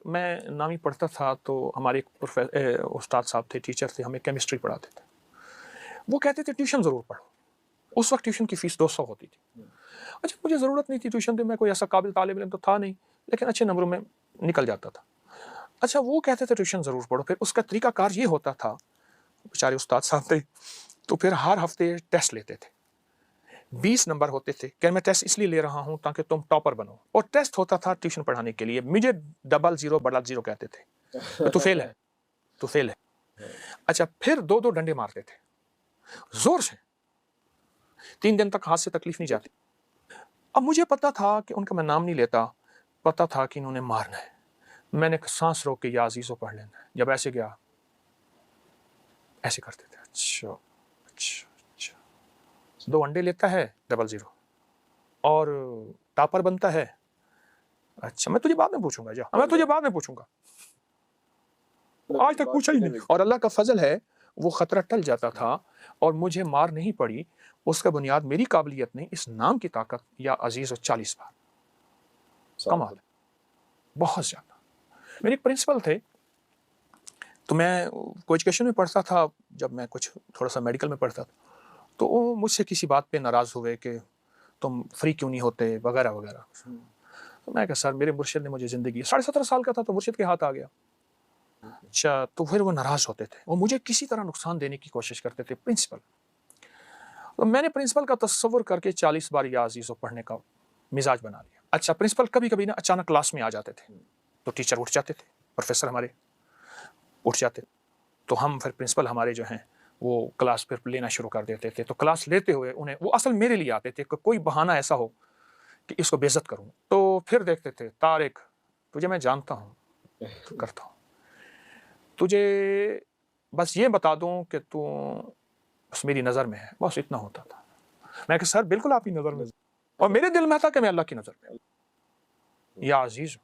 میں نامی پڑھتا تھا تو ہمارے ایک استاد صاحب تھے، ٹیچر تھے، ہمیں کیمسٹری پڑھاتے تھے. وہ کہتے تھے ٹیوشن ضرور پڑھو. اس وقت ٹیوشن کی فیس 200 ہوتی تھی. اچھا مجھے ضرورت نہیں تھی ٹیوشن کی، میں کوئی ایسا قابل طالب علم تو تھا نہیں، لیکن اچھے نمبروں میں نکل جاتا تھا. اچھا وہ کہتے تھے ٹیوشن ضرور پڑھو. پھر اس کا طریقہ کار یہ ہوتا تھا، بیچارے استاد صاحب تھے، تو پھر ہر ہفتے ٹیسٹ لیتے تھے. 20 نمبر ہوتے تھے کہ میں ٹیسٹ اس لیے لے رہا ہوں تاکہ تم ٹاپر بنو. اور ٹیسٹ ہوتا تھا ٹیوشن پڑھانے کے لیے. مجھے 00 کہتے تھے، تو فیل ہے، تو فیل ہے. اچھا پھر 2 ڈنڈے مارتے تھے زور سے. 3 دن تک ہاتھ سے تکلیف نہیں جاتی. اب مجھے پتا تھا کہ ان کا میں نام نہیں لیتا، پتا تھا کہ انہوں نے مارنا ہے. میں نے سانس روک کے یا عزیزو پڑھ لینا ہے. جب ایسے گیا ایسے کرتے تھے. اچھا اچھا اچھا 2 انڈے لیتا ہے 00 اور ٹاپر بنتا ہے. اچھا میں تجھے بعد میں پوچھوں گا، جا میں تجھے بعد میں پوچھوں گا. آج تک پوچھا ہی نہیں. اور اللہ کا فضل ہے وہ خطرہ ٹل جاتا تھا اور مجھے مار نہیں پڑی. اس کا بنیاد میری قابلیت نہیں، اس نام کی طاقت. یا عزیز و 40 بار کمال ہے، بہت زیادہ. میرے ایک پرنسپل تھے، تو میں کو ایجوکیشن میں پڑھتا تھا. جب میں کچھ تھوڑا سا میڈیکل میں پڑھتا تھا تو وہ مجھ سے کسی بات پہ ناراض ہوئے کہ تم فری کیوں نہیں ہوتے وغیرہ وغیرہ. تو میں کہا سر میرے مرشد نے مجھے زندگی، 17.5 سال کا تھا تو مرشد کے ہاتھ آ گیا. اچھا تو پھر وہ ناراض ہوتے تھے، وہ مجھے کسی طرح نقصان دینے کی کوشش کرتے تھے. پرنسپل، تو میں نے پرنسپل کا تصور کر کے 40 بار یا عزیزو پڑھنے کا مزاج بنا لیا. اچھا پرنسپل کبھی کبھی نا اچانک کلاس میں آ جاتے تھے تو ٹیچر اٹھ جاتے تھے، پروفیسر ہمارے اٹھ جاتے، تو ہم پھر پرنسپل ہمارے جو ہیں وہ کلاس پھر لینا شروع کر دیتے تھے. تو کلاس لیتے ہوئے انہیں وہ اصل میرے لیے آتے تھے کہ کوئی بہانہ ایسا ہو کہ اس کو بے عزت کروں. تو پھر دیکھتے تھے طارق تجھے میں جانتا ہوں تو کرتا ہوں، تجھے بس یہ بتا دوں کہ تو بس میری نظر میں ہے، بس اتنا ہوتا تھا. میں کہ سر بالکل آپ کی نظر میں، اور میرے دل میں تھا کہ میں اللہ کی نظر میں. یا عزیز